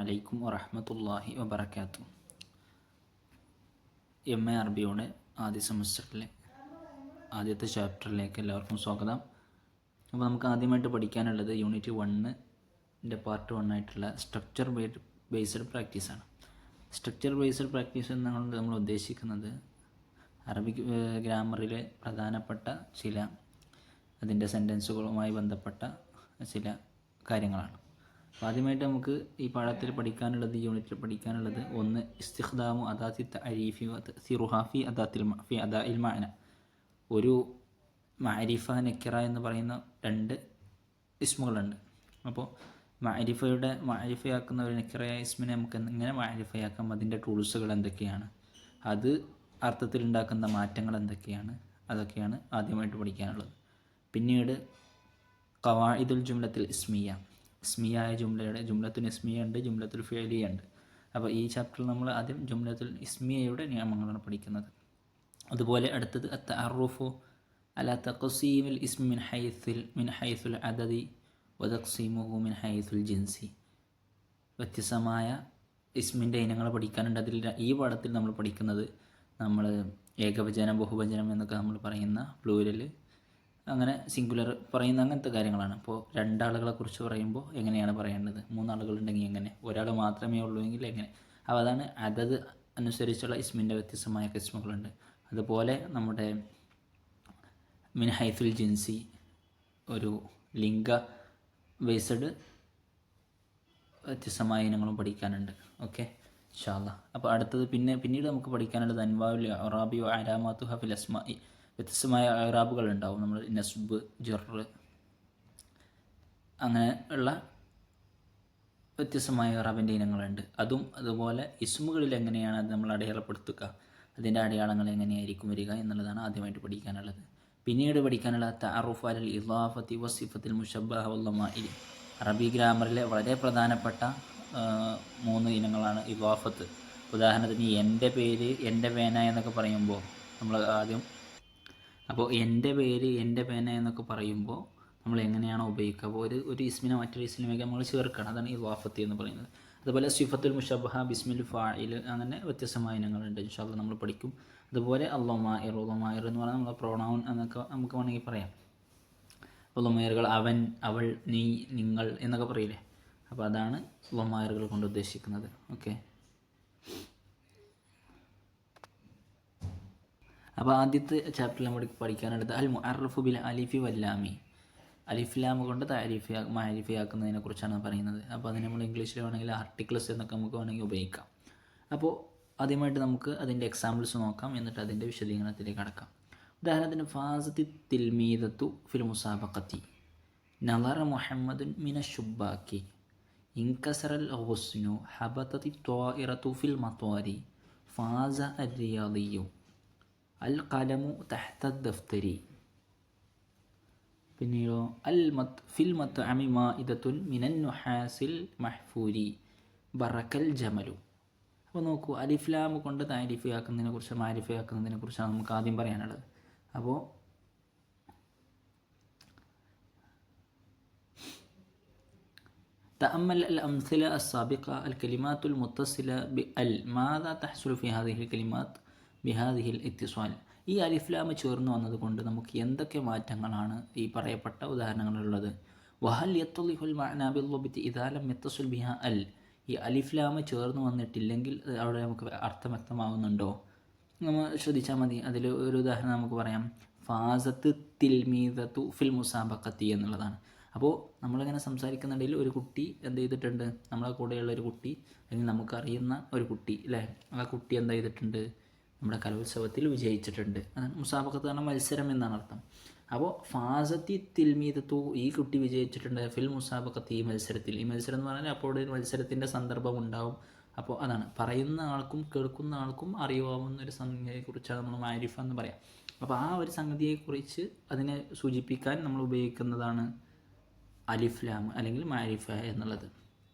അലൈക്കും വറഹ്മത്തുള്ളാഹി വബറകാതുഹു. MA അറബിയുടെ ആദ്യ സെമസ്റ്ററിലെ ആദ്യത്തെ ചാപ്റ്ററിലേക്ക് എല്ലാവർക്കും സ്വാഗതം. അപ്പോൾ നമുക്ക് ആദ്യമായിട്ട് പഠിക്കാനുള്ളത് യൂണിറ്റ് 1-ൻ്റെ പാർട്ട് 1 ആയിട്ടുള്ള സ്ട്രക്ചർ ബേസ്ഡ് പ്രാക്ടീസാണ്. സ്ട്രക്ചർ ബേസ്ഡ് പ്രാക്ടീസ് എന്നുകൊണ്ട് നമ്മൾ ഉദ്ദേശിക്കുന്നത് അറബിക് ഗ്രാമറിലെ പ്രധാനപ്പെട്ട ചില അതിൻ്റെ സെൻറ്റൻസുകളുമായി ബന്ധപ്പെട്ട ചില കാര്യങ്ങളാണ്. അപ്പോൾ ആദ്യമായിട്ട് നമുക്ക് ഈ പാഠത്തിൽ പഠിക്കാനുള്ളത്, ഈ യൂണിറ്റിൽ പഠിക്കാനുള്ളത്, ഒന്ന് ഇസ്തിഖ്ദാമു അദാത്തി തഅരീഫി വ തഅ്സീറുഹാ ഫി അദാഇൽ മഅന. ഒരു മഅരിഫ നക്കിറ എന്ന് പറയുന്ന രണ്ട് ഇസ്മുകളുണ്ട്. അപ്പോൾ മഅരിഫയാക്കുന്ന ഒരു നക്കിറയായ ഇസ്മിനെ നമുക്ക് എങ്ങനെ മഅരിഫയാക്കാം, അതിൻ്റെ ടൂൾസുകൾ എന്തൊക്കെയാണ്, അത് അർത്ഥത്തിലുണ്ടാക്കുന്ന മാറ്റങ്ങൾ എന്തൊക്കെയാണ്, അതൊക്കെയാണ് ആദ്യമായിട്ട് പഠിക്കാനുള്ളത്. പിന്നീട് ഖവാഇദുൽ ജുംലത്തുൽ ഇസ്മിയായ ജുംലത്തുൽ ഇസ്മിയ ഉണ്ട്, ജുംലത്തുൽ ഫിഅലിയ ഉണ്ട്. അപ്പോൾ ഈ ചാപ്റ്ററിൽ നമ്മൾ ആദ്യം ജുംലത്തുൽ ഇസ്മിയയുടെ നിയമങ്ങളാണ് പഠിക്കുന്നത്. അതുപോലെ അടുത്തത് അത്തഅറുഫു അലാ തഖ്സീമിൽ ഇസ്മി മിൻ ഹൈസുൽ അദദി വ തഖ്സീമുഹു മിൻ ഹൈസുൽ ജിൻസി. വ്യത്യസ്തമായ ഇസ്മിൻ്റെ ഇനങ്ങൾ പഠിക്കാനുണ്ട്. അതിൽ ഈ പാഠത്തിൽ നമ്മൾ പഠിക്കുന്നത് നമ്മൾ ഏകവചനം, ബഹുവചനം എന്നൊക്കെ നമ്മൾ പറയുന്ന പ്ലൂരൽ, അങ്ങനെ സിംഗുലർ പറയുന്ന അങ്ങനത്തെ കാര്യങ്ങളാണ്. ഇപ്പോൾ രണ്ടാളുകളെ കുറിച്ച് പറയുമ്പോൾ എങ്ങനെയാണ് പറയേണ്ടത്, മൂന്നാളുകളുണ്ടെങ്കിൽ എങ്ങനെ, ഒരാൾ മാത്രമേ ഉള്ളൂ എങ്കിൽ എങ്ങനെ. അപ്പോൾ അതാണ് അതത് അനുസരിച്ചുള്ള ഇസ്മിൻ്റെ വ്യത്യസ്തമായ കിസ്മുകളുണ്ട്. അതുപോലെ നമ്മുടെ മിൻ ഹൈസുൽ ജിൻസി, ഒരു ലിംഗ ബേസ്ഡ് വ്യത്യസ്തമായ ഇനങ്ങളും പഠിക്കാനുണ്ട്. ഓക്കെ, ഇൻഷാ അല്ലാഹ്. അപ്പോൾ അടുത്തത് പിന്നീട് നമുക്ക് പഠിക്കാനുള്ളത് അൻവാഉൽ ഇഅ്റാബി വ അലാമാതുഹ ഫിൽ അസ്മാഇ. വ്യത്യസ്തമായ ഇഅ്റാബുകൾ ഉണ്ടാവും. നമ്മൾ നസ്ബ്, ജർ, അങ്ങനെ ഉള്ള വ്യത്യസ്തമായ ഇഅ്റാബിൻ്റെ ഇനങ്ങളുണ്ട്. അതുപോലെ ഇസ്മുകളിൽ എങ്ങനെയാണ് അത് നമ്മൾ അടയാളപ്പെടുത്തുക, അതിൻ്റെ അടയാളങ്ങൾ എങ്ങനെയായിരിക്കും വരിക എന്നുള്ളതാണ് ആദ്യമായിട്ട് പഠിക്കാനുള്ളത്. പിന്നീട് പഠിക്കാനുള്ള തഅറുഫ് അലൽ ഇളാഫത്തി വസിഫത്തിൽ മുശബ്ബഹ വൽ ലമാഇൽ. അറബി ഗ്രാമറിലെ വളരെ പ്രധാനപ്പെട്ട 3 ഇനങ്ങളാണ് ഇളാഫത്ത്. ഉദാഹരണത്തിന് എൻ്റെ പേര്, എൻ്റെ പേന എന്നൊക്കെ പറയുമ്പോൾ നമ്മൾ ആദ്യം, അപ്പോൾ എൻ്റെ പേര്, എൻ്റെ പേന എന്നൊക്കെ പറയുമ്പോൾ നമ്മൾ എങ്ങനെയാണോ ഉപയോഗിക്കുക, അപ്പോൾ ഒരു ഇസ്മിനെ മറ്റൊരു ഇസ്മിലേക്ക് നമ്മൾ ചേർക്കണം. അതാണ് ഇളാഫത്ത് എന്ന് പറയുന്നത്. അതുപോലെ സിഫത്തുൽ മുശബ്ബഹ, ബിസ്മിൽ ഫാഇൽ, അങ്ങനെ വ്യത്യസ്തമായ ഇനങ്ങളുണ്ട്. ഇൻഷാ അല്ലാഹ് നമ്മൾ പഠിക്കും. അതുപോലെ അൽ-ലമാഇർ എന്ന് പറഞ്ഞാൽ നമ്മളെ പ്രൊനൗൺ എന്നൊക്കെ നമുക്ക് വേണമെങ്കിൽ പറയാം. ലമായറുകൾ അവൻ, അവൾ, നീ, നിങ്ങൾ എന്നൊക്കെ പറയില്ലേ, അപ്പോൾ അതാണ് ലമായറുകൾ കൊണ്ട് ഉദ്ദേശിക്കുന്നത്. ഓക്കെ, അപ്പോൾ ആദ്യത്തെ ചാപ്റ്ററിൽ നമ്മൾ പഠിക്കാനുള്ളത് അൽ മുഅറഫു ബിൽ അലിഫി വല്ലാമി. അലിഫ്ലാമ കൊണ്ട് മഅരിഫയാക്കുന്നതിനെ കുറിച്ചാണ് പറയുന്നത്. അപ്പോൾ അതിന് നമ്മൾ ഇംഗ്ലീഷിൽ വേണമെങ്കിൽ ആർട്ടിക്കിൾസ് എന്നൊക്കെ നമുക്ക് വേണമെങ്കിൽ ഉപയോഗിക്കാം. അപ്പോൾ ആദ്യമായിട്ട് നമുക്ക് അതിൻ്റെ എക്സാമ്പിൾസ് നോക്കാം, എന്നിട്ട് അതിൻ്റെ വിശദീകരണത്തിലേക്ക് കടക്കാം. ഉദാഹരണത്തിന് ഫാസത്തി തിൽമീദത്തു ഫിൽ മുസാബഖത്തി, നളറ മുഹമ്മദുൻ മിന ശുബാക്കി, ഇൻകസറൽ ഗുസ്നു, ഹബതത്തി ത്വാഇറത്തു ഫിൽ മത്വാരി, ഫാസ അർ-റിയാദിയു, അൽ ഖലമു തഹ്ത ദഫ്തരി. പിന്നെയോ ഫിൽ മത്അമി മാഇദത്തുൻ മിനൻ നുഹാസിൽ മഹ്ഫൂരി, ബറക്കൽ ജമലു. അപ്പോൾ നോക്കൂ, അലിഫ്ലാം കൊണ്ട് താരിഫയാക്കുന്നതിനെ കുറിച്ച്, മാരിഫയാക്കുന്നതിനെ കുറിച്ചാണ് നമുക്ക് ആദ്യം പറയാനുള്ളത്. അപ്പോൾ تأمل الأمثلة السابقة. الكلمات المتصلة بال ماذا تحصل في هذه الكلمات بهذه الاتصال. ഈ അലിഫ്ലാം ചേർന്ന് വന്നതുകൊണ്ട് നമുക്ക് എന്തൊക്കെ മാറ്റങ്ങളാണ് ഈ പറയപ്പെട്ട ഉദാഹരണങ്ങളുള്ളത്. വഹൽ യത്തളിഹുൽ മഅനാ ബിൽ-ളുബ്തി ഇദാ ലം യത്തസിൽ ബിഹാ അൽ. ഈ അലിഫ്ലാം ചേർന്ന് വന്നിട്ടില്ലെങ്കിൽ അവിടെ നമുക്ക് അർത്ഥം വ്യക്തമാകുന്നുണ്ടോ, നമ്മൾ ശ്രദ്ധിച്ചാൽ മതി. അതിൽ ഒരു ഉദാഹരണം നമുക്ക് പറയാം, ഫാസത്ത് തിൽമീദത്തു ഫിൽ മുസാബഖത്തി എന്നുള്ളതാണ്. അപ്പോൾ നമ്മളിങ്ങനെ സംസാരിക്കുന്നുണ്ടെങ്കിൽ ഒരു കുട്ടി എന്ത് ചെയ്തിട്ടുണ്ട്, നമ്മളെ കൂടെയുള്ള ഒരു കുട്ടി, അല്ലെങ്കിൽ നമുക്കറിയുന്ന ഒരു കുട്ടി അല്ലേ, ആ കുട്ടി എന്താ ചെയ്തിട്ടുണ്ട്, നമ്മുടെ കലോത്സവത്തിൽ വിജയിച്ചിട്ടുണ്ട്. അതാണ് മുസാബഖത്ത് പറഞ്ഞാൽ മത്സരം എന്നാണ് അർത്ഥം. അപ്പോൾ ഫാസത്തി തിൽമീദത്തു, ഈ കുട്ടി വിജയിച്ചിട്ടുണ്ട്, ഫിൽ മുസാബഖത്ത്, ഈ മത്സരത്തിൽ. ഈ മത്സരം എന്ന് പറഞ്ഞാൽ അപ്പോൾ ഒരു മത്സരത്തിൻ്റെ സന്ദർഭം ഉണ്ടാവും. അപ്പോൾ അതാണ് പറയുന്ന ആൾക്കും കേൾക്കുന്ന ആൾക്കും അറിയാവുന്ന ഒരു സംഗതിയെക്കുറിച്ചാണ് നമ്മൾ മാരിഫ എന്ന് പറയാം. അപ്പോൾ ആ ഒരു സംഗതിയെക്കുറിച്ച് അതിനെ സൂചിപ്പിക്കാൻ നമ്മൾ ഉപയോഗിക്കുന്നതാണ് അലിഫ്ലാം അല്ലെങ്കിൽ മാരിഫ എന്നുള്ളത്.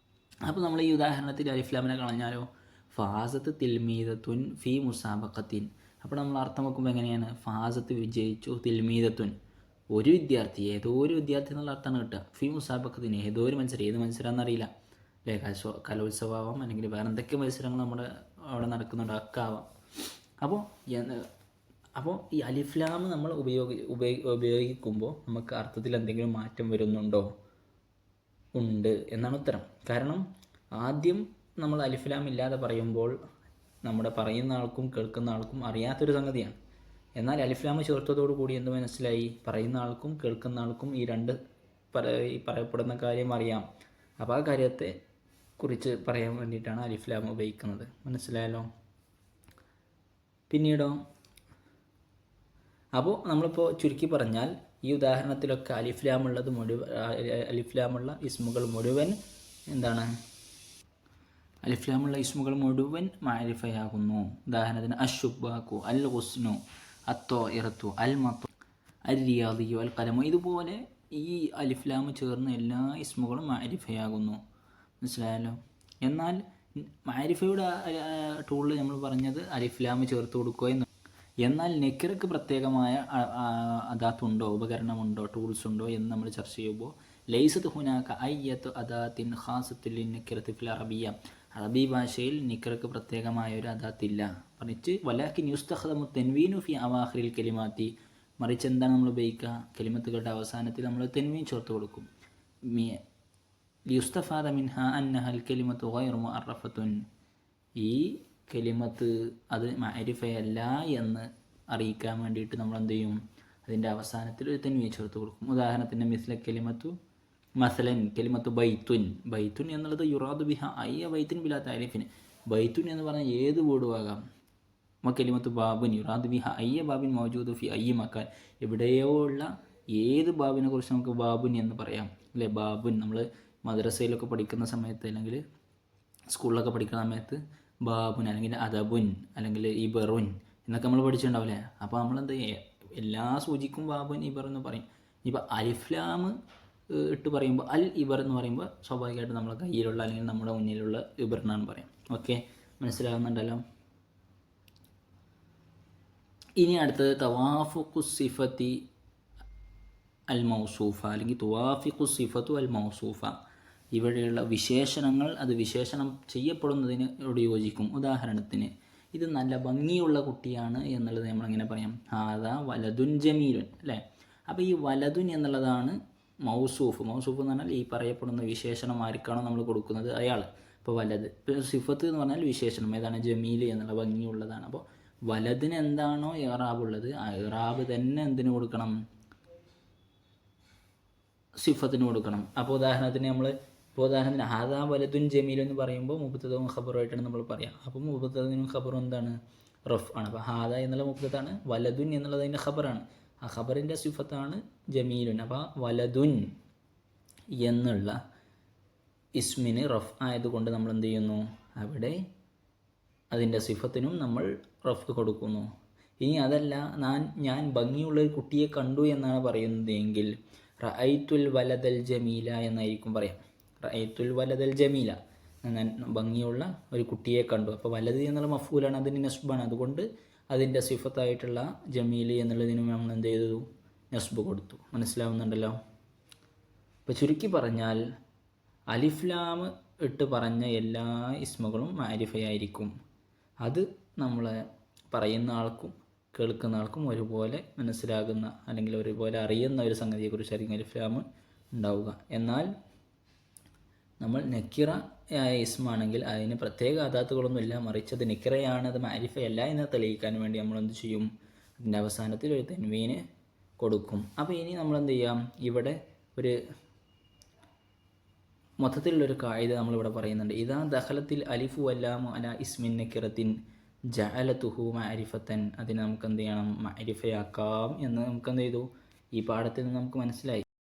അപ്പോൾ നമ്മൾ ഈ ഉദാഹരണത്തിൽ അലിഫ്ലാമിനെ കളഞ്ഞാലോ, ഫാസത്ത് തിൽമീദത്തുൻ ഫി മുസാബഖത്തിൻ. അപ്പോൾ നമ്മൾ അർത്ഥം വെക്കുമ്പോൾ എങ്ങനെയാണ്, ഫാസത്ത് വിജയിച്ചു, തിൽമീദത്തുൻ ഒരു വിദ്യാർത്ഥി, ഏതോ ഒരു വിദ്യാർത്ഥി എന്നുള്ള അർത്ഥമാണ് കിട്ടുക. ഫി മുസാബഖത്തിന് ഏതോ ഒരു മത്സരം, ഏത് മത്സരം എന്നറിയില്ല, അല്ലേ? കലോത്സവമാവാം, അല്ലെങ്കിൽ വേറെ എന്തൊക്കെ മത്സരങ്ങൾ നമ്മുടെ അവിടെ നടക്കുന്നുണ്ട്, ഒക്കെ ആവാം. അപ്പോൾ ഈ അലിഫ്ലാം നമ്മൾ ഉപയോഗിക്കുമ്പോൾ നമുക്ക് അർത്ഥത്തിൽ എന്തെങ്കിലും മാറ്റം വരുന്നുണ്ടോ? ഉണ്ട് എന്നാണ് ഉത്തരം. കാരണം ആദ്യം നമ്മൾ അലിഫ്ലാം ഇല്ലാതെ പറയുമ്പോൾ നമ്മുടെ പറയുന്ന ആൾക്കും കേൾക്കുന്ന ആൾക്കും അറിയാത്തൊരു സംഗതിയാണ്. എന്നാൽ അലിഫ്ലാം ചേർത്തതോടു കൂടി എന്ത് മനസ്സിലായി? പറയുന്ന ആൾക്കും കേൾക്കുന്ന ആൾക്കും ഈ പറയപ്പെടുന്ന കാര്യം അറിയാം. അപ്പോൾ ആ കാര്യത്തെ കുറിച്ച് പറയാൻ വേണ്ടിയിട്ടാണ് അലിഫ്ലാം ഉപയോഗിക്കുന്നത്. മനസ്സിലായല്ലോ? പിന്നീടോ, അപ്പോൾ നമ്മളിപ്പോൾ ചുരുക്കി പറഞ്ഞാൽ ഈ ഉദാഹരണത്തിലൊക്കെ അലിഫ്ലാമുള്ള ഇസ്മുകൾ മുഴുവൻ എന്താണ്? അലിഫ്ലാമുള്ള ഇസ്മുകൾ മുഴുവൻ മാരിഫയാകുന്നു. ഉദാഹരണത്തിന് അഷുബാക്കു, അൽ ഹുസ്നു, അത്തോ ഇറത്തു, അൽ മത്തു, അൽ റിയാദിയു, അൽ കലമു. ഇതുപോലെ ഈ അലിഫ്ലാം ചേർന്ന എല്ലാ ഇസ്മുകളും മാരിഫയാകുന്നു. മനസ്സിലായല്ലോ? എന്നാൽ മാരിഫയുടെ ടൂളിൽ നമ്മൾ പറഞ്ഞത് അലിഫ്ലാം ചേർത്ത് കൊടുക്കുക എന്ന്. എന്നാൽ നെക്കിറക്ക് പ്രത്യേകമായ അദാത്തുണ്ടോ, ഉപകരണമുണ്ടോ, ടൂൾസ് ഉണ്ടോ എന്ന് നമ്മൾ ചർച്ച ചെയ്യുമ്പോൾ ലൈസത്ത് ഹുനാക അയ്യത്ത് അദാത്തിൻ ഖാസത്തുൽ നെക്കിറത്ത് ഫിൽ അറബിയ, അറബി ഭാഷയിൽ നിക്കറക്ക് പ്രത്യേകമായ ഒരു അദാത്തില്ല. മറിച്ച് വലാക്കിൻ യുസ്തഖദമു തൻവീനു ഫി അവാഖിറിൽ കലിമാത്തി, മറിച്ച് എന്താണ് നമ്മൾ ഉപയോഗിക്കുക? കലിമത്തുകളുടെ അവസാനത്തിൽ നമ്മൾ തെൻവീൻ ചേർത്ത് കൊടുക്കും. ലിയുസ്തഫാദ മിൻഹ അന്നഹൽ കലിമത്തു ഗൈറു മുഅറഫത്തുൻ, ഈ കലിമത്ത് അത് മഅരിഫയല്ല എന്ന് അറിയിക്കാൻ വേണ്ടിയിട്ട് നമ്മൾ എന്ത് ചെയ്യും? അതിൻ്റെ അവസാനത്തിൽ ഒരു തെൻവീൻ ചേർത്ത് കൊടുക്കും. ഉദാഹരണത്തിന് കലിമത്തു ബൈത്തുൻ എന്നുള്ളത് യുറാദു ബിഹ അയ്യ ബൈത്തിൻ ബിലാ താരിഫിന്. ബൈത്തുൻ എന്ന് പറഞ്ഞാൽ ഏത് വീടും ആകാം. കലിമത്തു ബാബുൻ യുറാദു ബിഹ അയ്യ ബാബിൻ മൗജൂദു ഫി അയ്യ മക്കാൻ, എവിടെയോ ഉള്ള ഏത് ബാബിനെ കുറിച്ച് നമുക്ക് ബാബുൻ എന്ന് പറയാം, അല്ലേ? ബാബുൻ നമ്മൾ മദ്രസയിലൊക്കെ പഠിക്കുന്ന സമയത്ത് അല്ലെങ്കിൽ സ്കൂളിലൊക്കെ പഠിക്കുന്ന സമയത്ത് ബാബുൻ അല്ലെങ്കിൽ അദബുൻ അല്ലെങ്കിൽ ഇബറുൻ എന്നൊക്കെ നമ്മൾ പഠിച്ചിട്ടുണ്ടാവില്ലേ? അപ്പോൾ നമ്മളെന്ത് ചെയ്യുക? എല്ലാ സൂചിക്കും ബാബുൻ ഇബർ എന്ന് പറയും. ഇപ്പോൾ അലിഫ്ലാം ഇട്ട് പറയുമ്പോൾ അൽ ഇബർ എന്ന് പറയുമ്പോൾ സ്വാഭാവികമായിട്ട് നമ്മളെ കയ്യിലുള്ള അല്ലെങ്കിൽ നമ്മുടെ മുന്നിലുള്ള ഇബറിനാണ് പറയാം. ഓക്കെ, മനസ്സിലാകുന്നുണ്ടല്ലോ? ഇനി അടുത്തത് തവാഫുഖു സിഫത്തി അൽ മൗസൂഫ അല്ലെങ്കിൽ തുവാഫിഖു സിഫത്തു അൽ മൗസൂഫ. ഇവിടെയുള്ള വിശേഷണങ്ങൾ അത് വിശേഷണം ചെയ്യപ്പെടുന്നതിനോട് യോജിക്കും. ഉദാഹരണത്തിന് ഇത് നല്ല ഭംഗിയുള്ള കുട്ടിയാണ് എന്നുള്ളത് നമ്മളെങ്ങനെ പറയാം? ഹാദാ വലതുൻ ജമീലുൻ, അല്ലേ? അപ്പോൾ ഈ വലതുൻ എന്നുള്ളതാണ് മൗസൂഫ് എന്ന് പറഞ്ഞാൽ ഈ പറയപ്പെടുന്ന വിശേഷണം ആർക്കാണോ നമ്മൾ കൊടുക്കുന്നത് അയാൾ. അപ്പോൾ വലത്. ഇപ്പോൾ സിഫത്ത് എന്ന് പറഞ്ഞാൽ വിശേഷണം ഏതാണ്? ജമീൽ എന്നുള്ള ഭംഗിയുള്ളതാണ്. അപ്പോൾ വലതിന് എന്താണോ ഇറാബ് ഉള്ളത് ആ ഇറാബ് തന്നെ എന്തിനു കൊടുക്കണം? സിഫത്തിന് കൊടുക്കണം. അപ്പോൾ ഉദാഹരണത്തിന് ഹാദാ വലതുൻ ജമീൽ എന്ന് പറയുമ്പോൾ മുബ്തദയും ഖബറുമായിട്ടാണ് നമ്മൾ പറയാം. അപ്പോൾ മുബ്തദയും ഖബറും എന്താണ്? റഫ് ആണ്. അപ്പോൾ ഹാദ എന്നുള്ള മുബ്തദാണ്, വലതുൻ എന്നുള്ളത് അതിൻ്റെ ഖബറാണ്. ആ ഖബറിൻ്റെ സിഫത്താണ് ജമീലുൻ. അപ്പോൾ വലതുൻ എന്നുള്ള ഇസ്മിന് റഫ് ആയതുകൊണ്ട് നമ്മൾ എന്ത് ചെയ്യുന്നു? അവിടെ അതിൻ്റെ സിഫത്തിനും നമ്മൾ റഫ് കൊടുക്കുന്നു. ഇനി അതല്ല, ഞാൻ ഭംഗിയുള്ളൊരു കുട്ടിയെ കണ്ടു എന്നാണ് പറയുന്നതെങ്കിൽ റഅയ്തുൽ വലദൽ ജമീല എന്നായിരിക്കും പറയാം. റഅയ്തുൽ വലദൽ ജമീല, ഞാൻ ഭംഗിയുള്ള ഒരു കുട്ടിയെ കണ്ടു. അപ്പോൾ വലത് എന്നുള്ള മഫൂലാണ്, അതിന് നസ്ബാണ്. അതുകൊണ്ട് അതിൻ്റെ സിഫത്തായിട്ടുള്ള ജമീൽ എന്നുള്ളതിനും നമ്മൾ എന്ത് ചെയ്തു? നസ്ബ് കൊടുത്തു. മനസ്സിലാവുന്നുണ്ടല്ലോ? ഇപ്പോൾ ചുരുക്കി പറഞ്ഞാൽ അലിഫ്ലാം ഇട്ട് പറഞ്ഞ എല്ലാ ഇസ്മുകളും മാരിഫയായിരിക്കും. അത് നമ്മളെ പറയുന്ന ആൾക്കും കേൾക്കുന്ന ആൾക്കും ഒരുപോലെ മനസ്സിലാകുന്ന അല്ലെങ്കിൽ ഒരുപോലെ അറിയുന്ന ഒരു സംഗതിയെക്കുറിച്ചായിരിക്കും അലിഫ്ലാം ഉണ്ടാവുക. എന്നാൽ നമ്മൾ നക്കിറ ആയ ഇസ്മാണെങ്കിൽ അതിന് പ്രത്യേക അദാത്തുകളൊന്നുമില്ല, മറിച്ച് അത് നിക്കിറയാണ്, അത് മാരിഫയല്ല എന്ന് തെളിയിക്കാൻ വേണ്ടി നമ്മൾ എന്ത് ചെയ്യും? അതിൻ്റെ അവസാനത്തിൽ ഒരു തൻവീന് കൊടുക്കും. അപ്പോൾ ഇനി നമ്മൾ എന്ത് ചെയ്യാം? ഇവിടെ ഒരു മൊത്തത്തിലുള്ളൊരു കായിക നമ്മളിവിടെ പറയുന്നുണ്ട്. ഇതാ ദഖലത്തിൽ അലിഫു അല്ലാമു അല ഇസ്മിൻ നക്കിറത്തിൻ ജഅലതുഹു മഅരിഫത്തൻ, അതിനെ നമുക്ക് എന്ത് ചെയ്യണം? മഅരിഫയാക്കാം എന്ന് നമുക്ക് എന്ത് ചെയ്തു? ഈ പാഠത്തിൽ നിന്ന് നമുക്ക് മനസ്സിലായി.